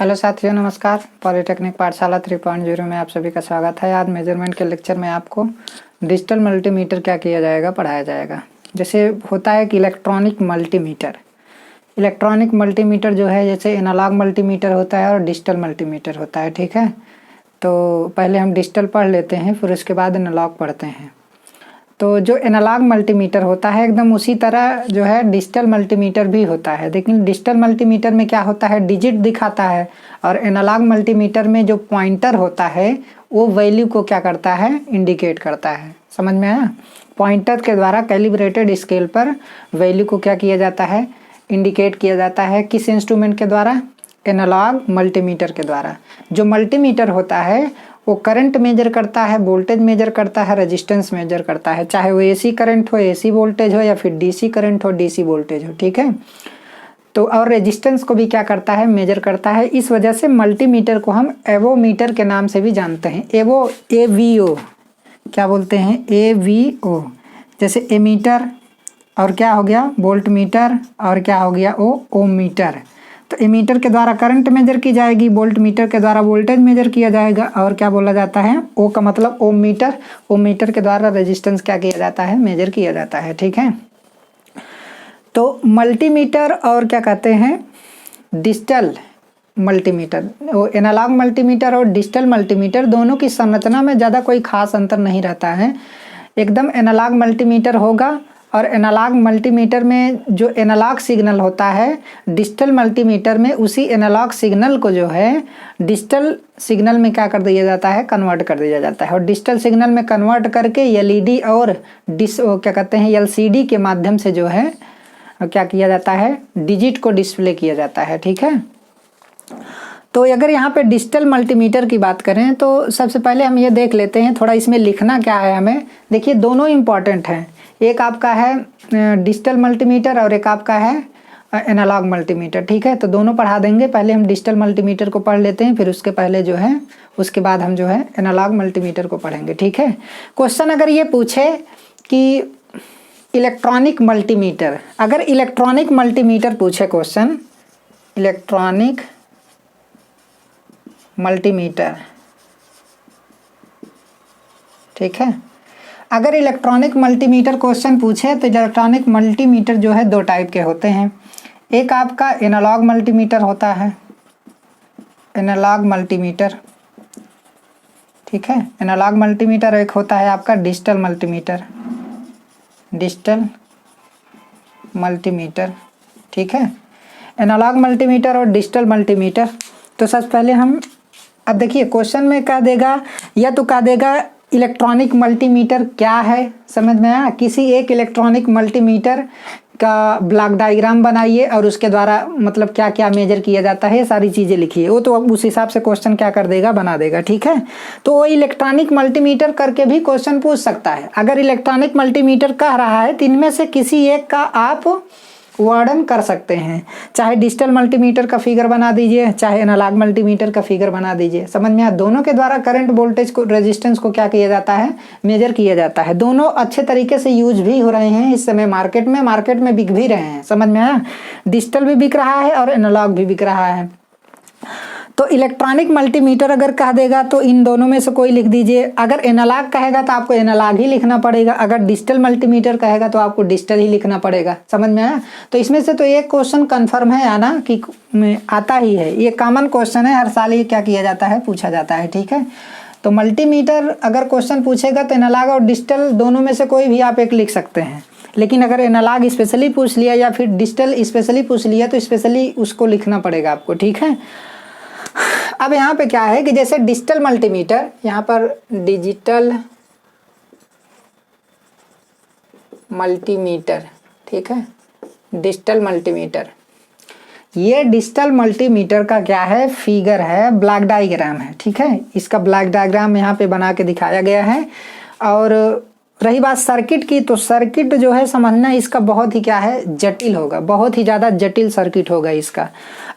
Hello साथियों, नमस्कार। Polytechnic पाठशाला 3.0 में आप सभी का स्वागत है। आज मेजरमेंट के लेक्चर में आपको डिजिटल मल्टीमीटर क्या किया जाएगा, पढ़ाया जाएगा। जैसे होता है कि इलेक्ट्रॉनिक मल्टीमीटर जो है, जैसे एनालॉग मल्टीमीटर होता है और डिजिटल मल्टीमीटर होता है। ठीक है, तो पहले हम डिजिटल पढ़ लेते हैं, फिर उसके बाद एनालॉग पढ़ते हैं। तो जो एनालॉग मल्टीमीटर होता है एकदम उसी तरह जो है डिजिटल मल्टीमीटर भी होता है। लेकिन डिजिटल मल्टीमीटर में क्या होता है, डिजिट दिखाता है, और एनालॉग मल्टीमीटर में जो पॉइंटर होता है वो वैल्यू को क्या करता है, इंडिकेट करता है। समझ में आया? पॉइंटर के द्वारा कैलिब्रेटेड स्केल पर वैल्यू को क्या किया जाता है, इंडिकेट किया जाता है। किस इंस्ट्रूमेंट के द्वारा? एनालॉग मल्टीमीटर के द्वारा। जो मल्टीमीटर होता है वो करंट मेजर करता है, वोल्टेज मेजर करता है, रेजिस्टेंस मेजर करता है, चाहे वो एसी करंट हो, एसी वोल्टेज हो, या फिर डीसी करंट हो, डीसी वोल्टेज हो। ठीक है, तो और रेजिस्टेंस को भी क्या करता है, मेजर करता है। इस वजह से मल्टीमीटर को हम एवोमीटर के नाम से भी जानते हैं। एवीओ क्या बोलते हैं, एवीओ। जैसे एमीटर और क्या हो गया, वोल्ट मीटर, और क्या हो गया, ओम मीटर। तो एमीटर के द्वारा करंट मेजर की जाएगी, वोल्ट मीटर के द्वारा वोल्टेज मेजर किया जाएगा, और क्या बोला जाता है, ओ का मतलब ओम मीटर। ओम मीटर के द्वारा रेजिस्टेंस क्या किया जाता है, मेजर किया जाता है। ठीक है, तो मल्टीमीटर और क्या कहते हैं, डिजिटल मल्टीमीटर, वो एनालॉग मल्टीमीटर और डिजिटल मल्टीमीटर दोनों की संरचना में ज़्यादा कोई खास अंतर नहीं रहता है। एकदम एनालॉग मल्टीमीटर होगा, और एनालॉग मल्टीमीटर में जो एनालॉग सिग्नल होता है, डिजिटल मल्टीमीटर में उसी एनालॉग सिग्नल को जो है डिजिटल सिग्नल में क्या कर दिया जाता है, कन्वर्ट कर दिया जाता है। और डिजिटल सिग्नल में कन्वर्ट करके एलईडी और क्या कहते हैं, एलसीडी के माध्यम से जो है क्या किया जाता है, डिजिट को डिस्प्ले किया जाता है। ठीक है, तो अगर यहाँ पे डिजिटल मल्टीमीटर की बात करें तो सबसे पहले हम ये देख लेते हैं थोड़ा इसमें लिखना क्या है हमें। देखिए, दोनों इम्पॉर्टेंट हैं। एक आपका है डिजिटल मल्टीमीटर और एक आपका है एनालॉग मल्टीमीटर। ठीक है, तो दोनों पढ़ा देंगे। पहले हम डिजिटल मल्टीमीटर को पढ़ लेते हैं, फिर उसके पहले जो है उसके बाद हम जो है एनालॉग मल्टीमीटर को पढ़ेंगे। ठीक है, क्वेश्चन अगर ये पूछे कि इलेक्ट्रॉनिक मल्टीमीटर, अगर इलेक्ट्रॉनिक मल्टीमीटर पूछे क्वेश्चन, इलेक्ट्रॉनिक मल्टीमीटर, ठीक है, अगर इलेक्ट्रॉनिक मल्टीमीटर क्वेश्चन पूछे तो इलेक्ट्रॉनिक मल्टीमीटर जो है दो टाइप के होते हैं। एक आपका एनालॉग मल्टीमीटर होता है, एनालॉग मल्टीमीटर। ठीक है, एनालॉग मल्टीमीटर। एक होता है आपका डिजिटल मल्टीमीटर, डिजिटल मल्टीमीटर। ठीक है, एनालॉग मल्टीमीटर और डिजिटल मल्टीमीटर। तो सबसे पहले हम अब देखिए क्वेश्चन में क्या देगा, या तो क्या देगा, इलेक्ट्रॉनिक मल्टीमीटर क्या है। समझ में आया? किसी एक इलेक्ट्रॉनिक मल्टीमीटर का ब्लॉक डायग्राम बनाइए और उसके द्वारा मतलब क्या क्या मेजर किया जाता है, सारी चीज़ें लिखिए। वो तो अब उस हिसाब से क्वेश्चन क्या कर देगा, बना देगा। ठीक है, तो वो इलेक्ट्रॉनिक मल्टीमीटर करके भी क्वेश्चन पूछ सकता है। अगर इलेक्ट्रॉनिक मल्टीमीटर कह रहा है तो इनमें से किसी एक का आप वर्णन कर सकते हैं। चाहे डिजिटल मल्टीमीटर का फिगर बना दीजिए, चाहे एनालॉग मल्टीमीटर का फिगर बना दीजिए। समझ में आया? दोनों के द्वारा करंट, वोल्टेज को, रेजिस्टेंस को क्या किया जाता है, मेजर किया जाता है। दोनों अच्छे तरीके से यूज भी हो रहे हैं इस समय मार्केट में बिक भी रहे हैं। समझ में आया? डिजिटल भी बिक रहा है और एनालॉग भी बिक रहा है। तो इलेक्ट्रॉनिक मल्टीमीटर अगर कह देगा तो इन दोनों में से कोई लिख दीजिए। अगर एनालॉग कहेगा तो आपको एनालॉग ही लिखना पड़ेगा, अगर डिजिटल मल्टीमीटर कहेगा तो आपको डिजिटल ही लिखना पड़ेगा। समझ में आया? तो इसमें से तो एक क्वेश्चन कंफर्म है आना कि आता ही है, ये कॉमन क्वेश्चन है, हर साल ये क्या किया जाता है, पूछा जाता है। ठीक है, तो मल्टीमीटर अगर क्वेश्चन पूछेगा तो एनालॉग और डिजिटल दोनों में से कोई भी आप एक लिख सकते हैं। लेकिन अगर एनालॉग स्पेशली पूछ लिया या फिर डिजिटल स्पेशली पूछ लिया तो स्पेशली उसको लिखना पड़ेगा आपको। ठीक है, अब यहाँ पे क्या है कि जैसे डिजिटल मल्टीमीटर, यहाँ पर डिजिटल मल्टीमीटर, ठीक है, डिजिटल मल्टीमीटर, ये डिजिटल मल्टीमीटर का क्या है, फिगर है, ब्लॉक डायग्राम है। ठीक है, इसका ब्लॉक डायग्राम यहाँ पे बना के दिखाया गया है। और रही बात सर्किट की, तो सर्किट जो है समझना इसका बहुत ही क्या है, जटिल होगा, बहुत ही ज़्यादा जटिल सर्किट होगा इसका।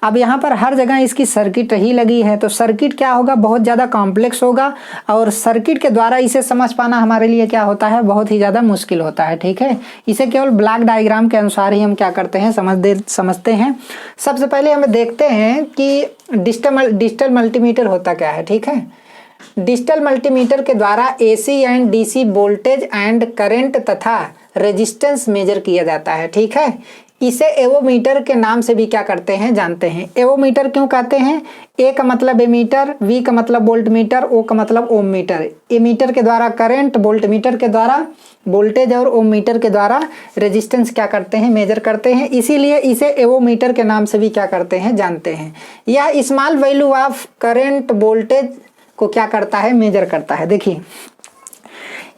अब यहाँ पर हर जगह इसकी सर्किट ही लगी है, तो सर्किट क्या होगा, बहुत ज़्यादा कॉम्प्लेक्स होगा, और सर्किट के द्वारा इसे समझ पाना हमारे लिए क्या होता है, बहुत ही ज़्यादा मुश्किल होता है। ठीक है, इसे केवल ब्लॉक डायग्राम के अनुसार ही हम क्या करते हैं, समझते हैं। सबसे पहले हमें देखते हैं कि डिजिटल मल्टीमीटर होता क्या है। ठीक है, डिजिटल मल्टीमीटर के द्वारा AC and DC voltage and current तथा रेजिस्टेंस मेजर किया जाता है। ठीक है, इसे एवोमीटर के नाम से भी क्या करते हैं, जानते हैं। एवोमीटर क्यों कहते हैं, ए का मतलब एमीटर, वी का मतलब वोल्ट मीटर, ओ का मतलब ओम मीटर। एमीटर के द्वारा करंट, वोल्ट मीटर के द्वारा वोल्टेज और ओम मीटर के द्वारा रेजिस्टेंस क्या करते हैं, मेजर करते हैं। इसीलिए इसे एवोमीटर के नाम से भी क्या करते हैं, जानते हैं। यह small value of current voltage को क्या करता है, मेजर करता है। देखिए,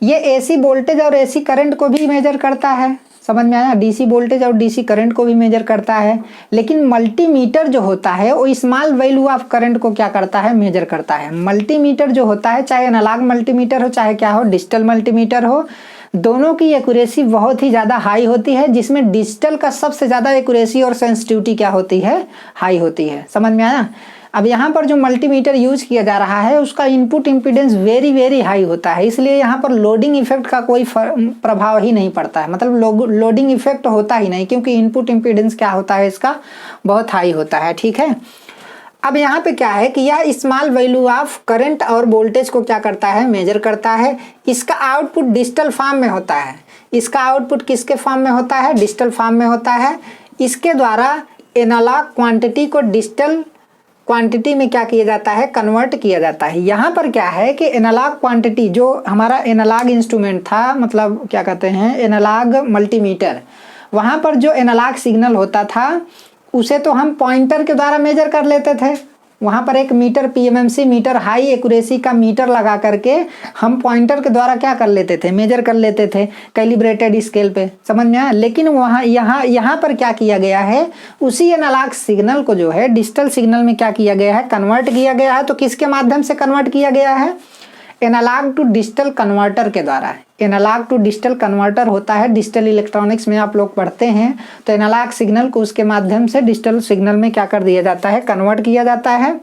ये एसी वोल्टेज और एसी करंट को भी मेजर करता है, समझ में आया, डीसी वोल्टेज और डीसी करंट को भी मेजर करता है। लेकिन मल्टीमीटर जो होता है वो स्मॉल वैल्यू ऑफ करंट को क्या करता है, मेजर करता है। मल्टीमीटर जो होता है, चाहे एनालॉग मल्टीमीटर हो, चाहे क्या हो, डिजिटल मल्टीमीटर हो, दोनों की एक्यूरेसी बहुत ही ज़्यादा हाई होती है, जिसमें डिजिटल का सबसे ज़्यादा एक्यूरेसी और सेंसिटिविटी क्या होती है, हाई होती है। समझ में आया। अब यहाँ पर जो मल्टीमीटर यूज किया जा रहा है उसका इनपुट इम्पीडेंस वेरी हाई होता है, इसलिए यहाँ पर लोडिंग इफेक्ट का कोई प्रभाव ही नहीं पड़ता है, मतलब लोडिंग इफेक्ट होता ही नहीं, क्योंकि इनपुट इम्पीडेंस क्या होता है, इसका बहुत हाई होता है। ठीक है, अब यहाँ पे क्या है कि यह स्मॉल वैल्यू ऑफ करंट और वोल्टेज को क्या करता है, मेजर करता है। इसका आउटपुट डिजिटल फॉर्म में होता है। इसका आउटपुट किसके फॉर्म में होता है, डिजिटल फॉर्म में होता है। इसके द्वारा एनालॉग क्वांटिटी को डिजिटल क्वांटिटी में क्या किया जाता है, कन्वर्ट किया जाता है। यहाँ पर क्या है कि एनालॉग क्वांटिटी, जो हमारा एनालॉग इंस्ट्रूमेंट था, मतलब क्या कहते हैं, एनालॉग मल्टीमीटर, वहाँ पर जो एनालॉग सिग्नल होता था उसे तो हम पॉइंटर के द्वारा मेजर कर लेते थे। वहाँ पर एक metre, PMMC metre, high accuracy का मीटर लगा करके हम पॉइंटर के द्वारा क्या कर लेते थे, मेजर कर लेते थे कैलिब्रेटेड स्केल पे, समझ में आया। लेकिन वहाँ यहाँ पर क्या किया गया है, उसी एनालॉग सिग्नल को जो है डिजिटल सिग्नल में क्या किया गया है, कन्वर्ट किया गया है। तो किसके माध्यम से कन्वर्ट किया गया है, एनालॉग टू डिजिटल कन्वर्टर के द्वारा। एनालॉग टू डिजिटल कन्वर्टर होता है, डिजिटल इलेक्ट्रॉनिक्स में आप लोग पढ़ते हैं, तो एनालॉग सिग्नल को उसके माध्यम से डिजिटल सिग्नल में क्या कर दिया जाता है, कन्वर्ट किया जाता है,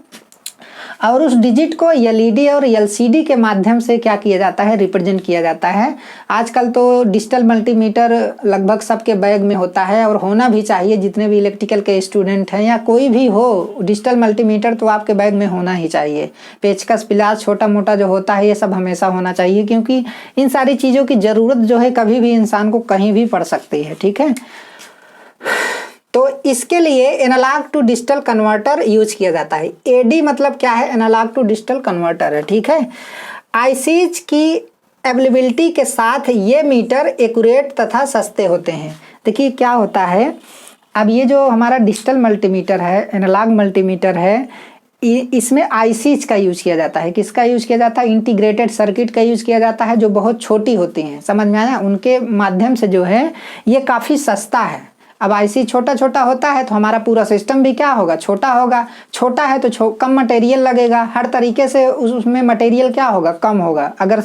और उस डिजिट को एलईडी और एलसीडी के माध्यम से क्या किया जाता है, रिप्रेजेंट किया जाता है। आजकल तो डिजिटल मल्टीमीटर लगभग सबके बैग में होता है, और होना भी चाहिए। जितने भी इलेक्ट्रिकल के स्टूडेंट हैं या कोई भी हो, डिजिटल मल्टीमीटर तो आपके बैग में होना ही चाहिए। पेचकस, पिलास, छोटा मोटा जो होता है ये सब हमेशा होना चाहिए, क्योंकि इन सारी चीज़ों की ज़रूरत जो है कभी भी इंसान को कहीं भी पड़ सकती है। ठीक है, तो इसके लिए analogue to digital converter use किया जाता है। एडी मतलब क्या है, एनालॉग टू डिजिटल कन्वर्टर है। ठीक है, आईसीज की अवेलेबिलिटी के साथ ये मीटर एक्यूरेट तथा सस्ते होते हैं। देखिए क्या होता है, अब ये जो हमारा डिजिटल मल्टीमीटर है, एनालॉग मल्टीमीटर है, इसमें आईसीज का यूज किया जाता है। किसका यूज किया जाता है, इंटीग्रेटेड सर्किट का यूज किया जाता है, जो बहुत छोटी होती हैं, समझ में आया। उनके माध्यम से जो है ये काफ़ी सस्ता है। अब आईसी छोटा छोटा होता है तो हमारा पूरा सिस्टम भी क्या होगा, छोटा होगा। छोटा है तो कम मटेरियल लगेगा, हर तरीके से उसमें मटेरियल क्या होगा, कम होगा। अगर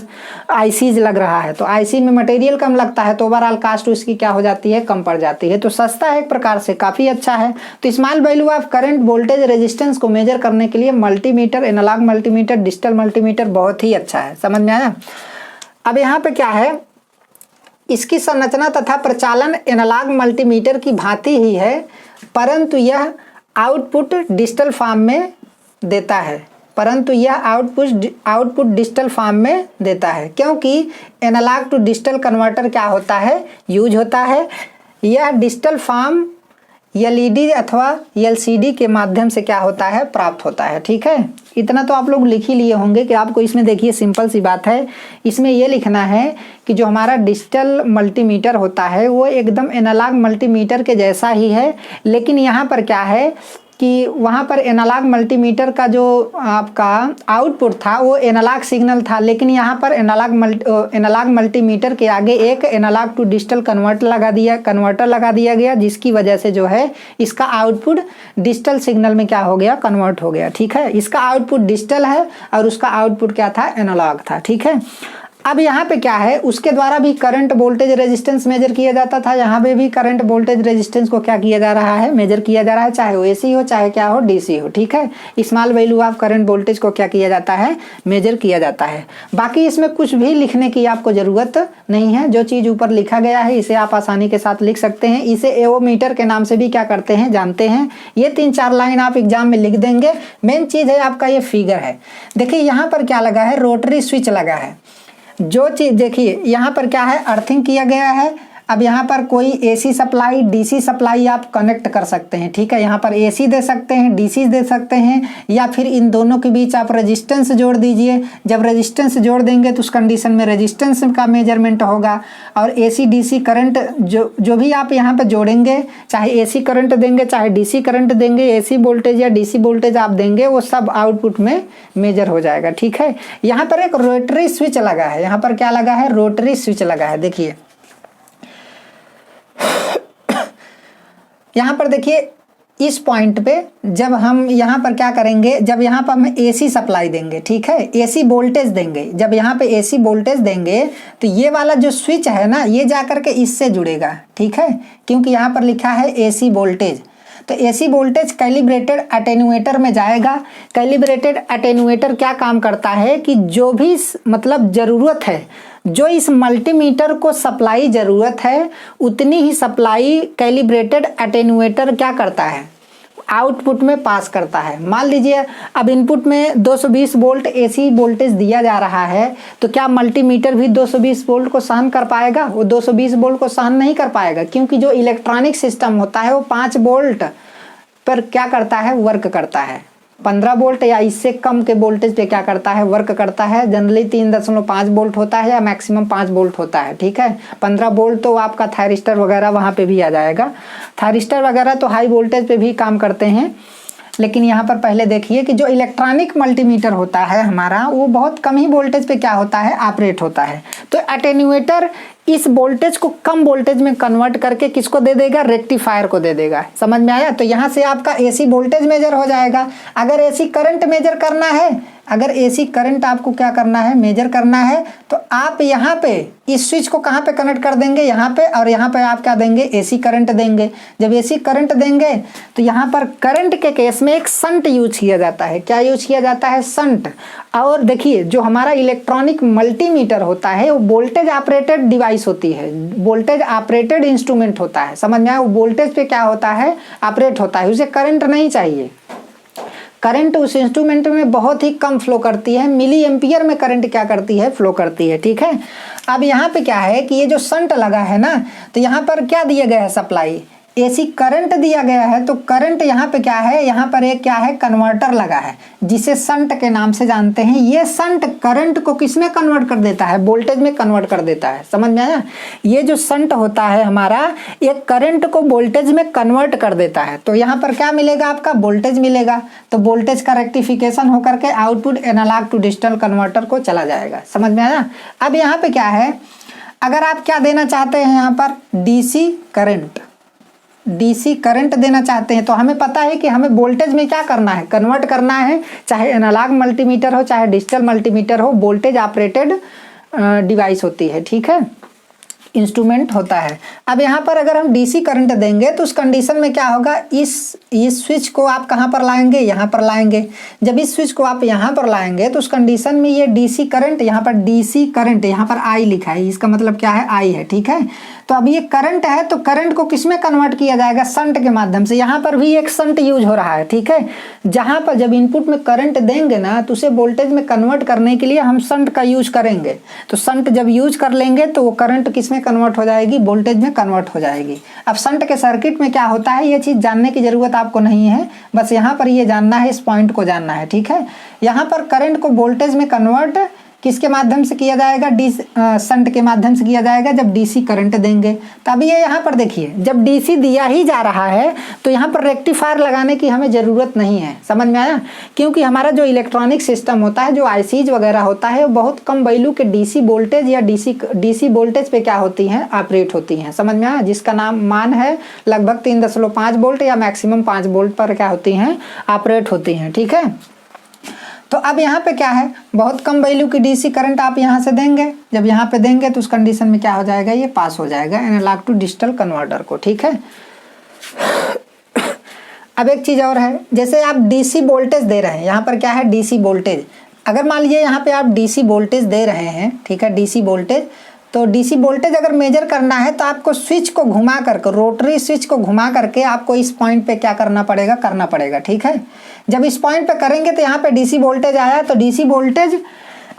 आईसीज लग रहा है तो आईसी में मटेरियल कम लगता है, तो ओवरऑल कास्ट उसकी क्या हो जाती है, कम पड़ जाती है। तो सस्ता है, एक प्रकार से काफ़ी अच्छा है। तो small value of current, voltage, resistance को मेजर करने के लिए multimeter, analogue multimeter, digital multimeter बहुत ही अच्छा है। समझ में आया। अब यहाँ पे क्या है, इसकी संरचना तथा प्रचालन एनालॉग मल्टीमीटर की भांति ही है, परंतु यह आउटपुट डिजिटल फॉर्म में देता है। आउटपुट डिजिटल फॉर्म में देता है, क्योंकि एनालॉग टू डिजिटल कन्वर्टर क्या होता है, यूज होता है। यह डिजिटल फॉर्म एलईडी अथवा एलसीडी के माध्यम से क्या होता है, प्राप्त होता है। ठीक है, इतना तो आप लोग लिख ही लिए होंगे कि आपको इसमें देखिए सिंपल सी बात है, इसमें ये लिखना है कि जो हमारा डिजिटल मल्टीमीटर होता है वो एकदम एनालॉग मल्टीमीटर के जैसा ही है। लेकिन यहाँ पर क्या है कि वहाँ पर एनालॉग मल्टीमीटर का जो आपका आउटपुट था वो एनालॉग सिग्नल था, लेकिन यहाँ पर एनालॉग मल्टीमीटर के आगे एक एनालॉग टू डिजिटल कन्वर्टर लगा दिया गया, जिसकी वजह से जो है इसका आउटपुट डिजिटल सिग्नल में क्या हो गया, कन्वर्ट हो गया। ठीक है, इसका आउटपुट डिजिटल है और उसका आउटपुट क्या था, एनालॉग था। ठीक है, अब यहाँ पे क्या है, उसके द्वारा भी करंट वोल्टेज रेजिस्टेंस मेजर किया जाता था, यहाँ पे भी करंट वोल्टेज रेजिस्टेंस को क्या किया जा रहा है, मेजर किया जा रहा है, चाहे वो एसी हो चाहे क्या हो डीसी हो, ठीक है। Small value of current voltage को क्या किया जाता है, मेजर किया जाता है। बाकी इसमें कुछ भी लिखने की आपको जरूरत नहीं है, जो चीज ऊपर लिखा गया है इसे आप आसानी के साथ लिख सकते हैं। इसे एओमीटर के नाम से भी क्या करते हैं, जानते हैं। ये 3-4 लाइन आप एग्जाम में लिख देंगे। मेन चीज है आपका ये फिगर है, देखिए यहाँ पर क्या लगा है, रोटरी स्विच लगा है। जो चीज देखिए यहाँ पर क्या है, अर्थिंग किया गया है। अब यहाँ पर कोई एसी सप्लाई डीसी सप्लाई आप कनेक्ट कर सकते हैं, ठीक है। यहाँ पर एसी दे सकते हैं, डीसी दे सकते हैं, या फिर इन दोनों के बीच आप रेजिस्टेंस जोड़ दीजिए। जब रेजिस्टेंस जोड़ देंगे तो उस कंडीशन में रेजिस्टेंस का मेजरमेंट होगा। और एसी डीसी करंट जो भी आप यहाँ पर जोड़ेंगे, चाहे एसी करंट देंगे चाहे डीसी करंट देंगे, एसी वोल्टेज या डीसी वोल्टेज आप देंगे, वो सब आउटपुट में मेजर हो जाएगा, ठीक है। यहाँ पर एक रोटरी स्विच लगा है, यहाँ पर क्या लगा है, रोटरी स्विच लगा है। देखिए यहाँ पर देखिए इस पॉइंट पे जब हम यहाँ पर क्या करेंगे, जब यहाँ पर हम एसी सप्लाई देंगे, ठीक है, एसी वोल्टेज देंगे, जब यहाँ पे एसी वोल्टेज देंगे तो ये वाला जो स्विच है ना, ये जाकर के इससे जुड़ेगा, ठीक है, क्योंकि यहाँ पर लिखा है एसी वोल्टेज। तो एसी वोल्टेज कैलिब्रेटेड अटेन्यूएटर में जाएगा। कैलिब्रेटेड अटेन्यूएटर क्या काम करता है कि जो भी मतलब ज़रूरत है, जो इस मल्टीमीटर को सप्लाई ज़रूरत है, उतनी ही सप्लाई कैलिब्रेटेड अटेन्यूएटर क्या करता है, आउटपुट में पास करता है। मान लीजिए अब इनपुट में 220 वोल्ट एसी वोल्टेज दिया जा रहा है, तो क्या मल्टीमीटर भी 220 वोल्ट को सहन कर पाएगा? वो 220 वोल्ट को सहन नहीं कर पाएगा, क्योंकि जो इलेक्ट्रॉनिक सिस्टम होता है वो 5 वोल्ट पर क्या करता है, वर्क करता है। 15 वोल्ट या इससे कम के वोल्टेज पे क्या करता है, वर्क करता है। जनरली 3.5 वोल्ट होता है या मैक्सिमम 5 वोल्ट होता है, ठीक है। 15 वोल्ट तो आपका थायरिस्टर वगैरह वहाँ पे भी आ जाएगा। थायरिस्टर वगैरह तो हाई वोल्टेज पे भी काम करते हैं, लेकिन यहाँ पर पहले देखिए कि जो इलेक्ट्रॉनिक मल्टीमीटर होता है हमारा, वो बहुत कम ही वोल्टेज पे क्या होता है, ऑपरेट होता है। तो अटेन्यूएटर इस वोल्टेज को कम वोल्टेज में कन्वर्ट करके किसको दे देगा, रेक्टिफायर को दे देगा। समझ में आया? तो यहाँ से आपका एसी वोल्टेज मेजर हो जाएगा। अगर एसी करंट मेजर करना है, अगर एसी करंट आपको क्या करना है, मेजर करना है, तो आप यहाँ पे इस स्विच को कहाँ पे कनेक्ट कर देंगे, यहाँ पे, और यहाँ पे आप क्या देंगे, एसी करंट देंगे। जब एसी करंट देंगे तो यहाँ पर करंट के केस में एक शंट यूज किया जाता है। क्या यूज किया जाता है, शंट। और देखिए जो हमारा इलेक्ट्रॉनिक मल्टीमीटर होता है वो वोल्टेज ऑपरेटेड डिवाइस होती है, वोल्टेज ऑपरेटेड इंस्ट्रूमेंट होता है। समझ में आया? वो वोल्टेज पे क्या होता है, ऑपरेट होता है, उसे करंट नहीं चाहिए। करंट उस इंस्ट्रूमेंट में बहुत ही कम फ्लो करती है, मिली एम्पियर में करंट क्या करती है, फ्लो करती है, ठीक है। अब यहाँ पे क्या है कि ये जो शंट लगा है ना, तो यहाँ पर क्या दिया गया है, सप्लाई एसी करंट दिया गया है। तो करंट यहाँ पे क्या है, यहाँ पर एक क्या है, कन्वर्टर लगा है, जिसे शंट के नाम से जानते हैं। ये शंट करंट को किस में कन्वर्ट कर देता है, वोल्टेज में कन्वर्ट कर देता है। समझ में आया? ये जो शंट होता है हमारा, ये करंट को वोल्टेज में कन्वर्ट कर देता है। तो यहाँ पर क्या मिलेगा, आपका वोल्टेज मिलेगा। तो वोल्टेज का रेक्टिफिकेशन होकर के output analogue to digital converter को चला जाएगा। समझ में आया? अब यहाँ पे क्या है, अगर आप क्या देना चाहते हैं, यहाँ पर डीसी करंट देना चाहते हैं, तो हमें पता है कि हमें वोल्टेज में क्या करना है, कन्वर्ट करना है। चाहे एनालॉग मल्टीमीटर हो चाहे डिजिटल मल्टीमीटर हो, वोल्टेज ऑपरेटेड डिवाइस होती है, ठीक है, इंस्ट्रूमेंट होता है। अब यहाँ पर अगर हम डीसी करंट देंगे तो उस कंडीशन में क्या होगा, इस स्विच को आप कहाँ पर लाएंगे, यहाँ पर लाएंगे। जब इस स्विच को आप यहाँ पर लाएंगे तो उस कंडीशन में ये डीसी करंट, यहाँ पर डीसी करंट, यहाँ पर आई लिखा है, इसका मतलब क्या है, आई है, ठीक है। तो अब ये करंट है, तो करंट को किस में कन्वर्ट किया जाएगा, शंट के माध्यम से। यहाँ पर भी एक शंट यूज हो रहा है, ठीक है। जहाँ पर जब इनपुट में करंट देंगे ना, तो उसे वोल्टेज में कन्वर्ट करने के लिए हम शंट का यूज करेंगे। तो शंट जब यूज कर लेंगे तो वो करंट किस में कन्वर्ट हो जाएगी, वोल्टेज में कन्वर्ट हो जाएगी। अब शंट के सर्किट में क्या होता है, ये चीज़ जानने की जरूरत आपको नहीं है, बस यहाँ पर ये जानना है, इस पॉइंट को जानना है, ठीक है। यहाँ पर करंट को वोल्टेज में कन्वर्ट किसके माध्यम से किया जाएगा, शंट के माध्यम से किया जाएगा जब डीसी करंट देंगे। तब ये यहाँ पर देखिए, जब डीसी दिया ही जा रहा है तो यहाँ पर रेक्टिफायर लगाने की हमें ज़रूरत नहीं है। समझ में आया? क्योंकि हमारा जो इलेक्ट्रॉनिक सिस्टम होता है, जो आईसीज वगैरह होता है, वो बहुत कम वैल्यू के डीसी वोल्टेज या डीसी वोल्टेज पे क्या होती हैं, ऑपरेट होती हैं। समझ में आया? जिसका नाम मान है लगभग 3.5 वोल्ट या मैक्सिमम 5 वोल्ट पर क्या होती हैं, ऑपरेट होती हैं, ठीक है। तो अब यहाँ पे क्या है, बहुत कम वैल्यू की डीसी करंट आप यहाँ से देंगे, जब यहाँ पे देंगे तो उस कंडीशन में क्या हो जाएगा, ये पास हो जाएगा एनालॉग टू डिजिटल कन्वर्टर को, ठीक है। अब एक चीज़ और है, जैसे आप डीसी वोल्टेज दे रहे हैं, यहाँ पर क्या है डीसी वोल्टेज, अगर मान लीजिए यहाँ पे आप डीसी वोल्टेज दे रहे हैं, ठीक है, डीसी वोल्टेज, तो डीसी वोल्टेज अगर मेजर करना है तो आपको स्विच को घुमा करके, रोटरी स्विच को घुमा करके आपको इस पॉइंट पे क्या करना पड़ेगा, ठीक है। जब इस पॉइंट पे करेंगे तो यहाँ पे डीसी वोल्टेज आया, तो डीसी वोल्टेज,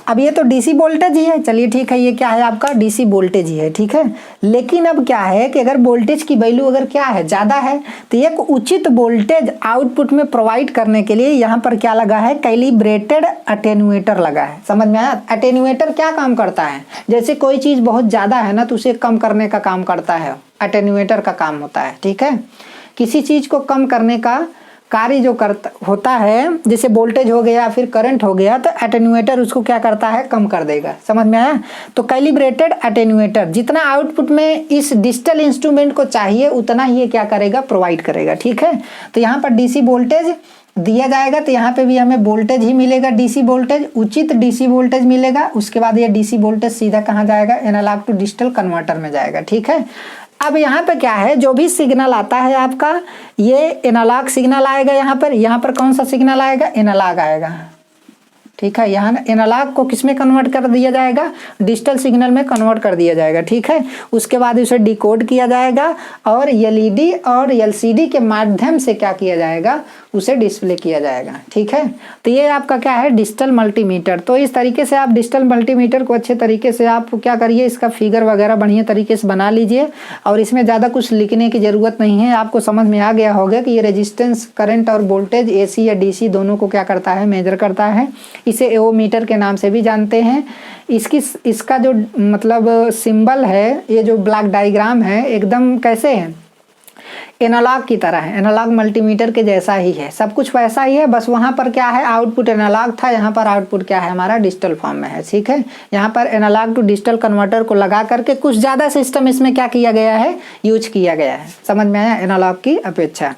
अब ये तो डीसी वोल्टेज ही है, चलिए ठीक है, ये क्या है आपका डीसी वोल्टेज ही है, ठीक है। लेकिन अब क्या है कि अगर वोल्टेज की वैल्यू अगर क्या है ज़्यादा है, तो एक उचित वोल्टेज आउटपुट में प्रोवाइड करने के लिए यहाँ पर क्या लगा है, कैलिब्रेटेड अटेन्यूएटर लगा है। समझ में आया? अटेन्यूएटर क्या काम करता है, जैसे कोई चीज़ बहुत ज़्यादा है ना तो उसे कम करने का काम करता है, अटेन्यूएटर का काम होता है, ठीक है। किसी चीज़ को कम करने का कार्य जो करता होता है, जैसे वोल्टेज हो गया फिर करंट हो गया, तो अटेन्यूएटर उसको क्या करता है, कम कर देगा। समझ में आया? तो कैलिब्रेटेड अटेन्यूएटर जितना आउटपुट में इस डिजिटल इंस्ट्रूमेंट को चाहिए उतना ही ये क्या करेगा, प्रोवाइड करेगा, ठीक है। तो यहाँ पर डीसी वोल्टेज दिया जाएगा तो यहाँ पे भी हमें वोल्टेज ही मिलेगा, डीसी वोल्टेज, उचित डीसी वोल्टेज मिलेगा। उसके बाद ये डीसी वोल्टेज सीधा कहाँ जाएगा, एनालॉग टू डिजिटल कन्वर्टर में जाएगा, ठीक है। अब यहाँ पे क्या है, जो भी सिग्नल आता है आपका, ये एनालॉग सिग्नल आएगा, यहाँ पर कौन सा सिग्नल आएगा, एनालॉग आएगा, ठीक है। यहाँ एनालॉग को किस में कन्वर्ट कर दिया जाएगा, डिजिटल सिग्नल में कन्वर्ट कर दिया जाएगा, ठीक है। उसके बाद उसे डिकोड किया जाएगा और एलईडी और एलसीडी के माध्यम से क्या किया जाएगा, उसे डिस्प्ले किया जाएगा, ठीक है। तो ये आपका क्या है, डिजिटल मल्टीमीटर। तो इस तरीके से आप डिजिटल मल्टीमीटर को अच्छे तरीके से आप क्या करिए, इसका फिगर वगैरह बढ़िया तरीके से बना लीजिए और इसमें ज़्यादा कुछ लिखने की ज़रूरत नहीं है। आपको समझ में आ गया होगा कि ये रेजिस्टेंस, करंट और वोल्टेज एसी या डीसी दोनों को क्या करता है, मेजर करता है। इसे एओमीटर के नाम से भी जानते हैं। इसका जो मतलब सिंबल है, ये जो ब्लॉक डायग्राम है, एकदम कैसे है, एनालॉग की तरह है, एनालॉग मल्टीमीटर के जैसा ही है, सब कुछ वैसा ही है, बस वहाँ पर क्या है, आउटपुट एनालॉग था, यहाँ पर आउटपुट क्या है हमारा, डिजिटल फॉर्म में है, ठीक है। यहाँ पर एनालॉग टू डिजिटल कन्वर्टर को लगा करके कुछ ज़्यादा सिस्टम इसमें क्या किया गया है, यूज किया गया है। समझ में आया, एनालॉग की अपेक्षा।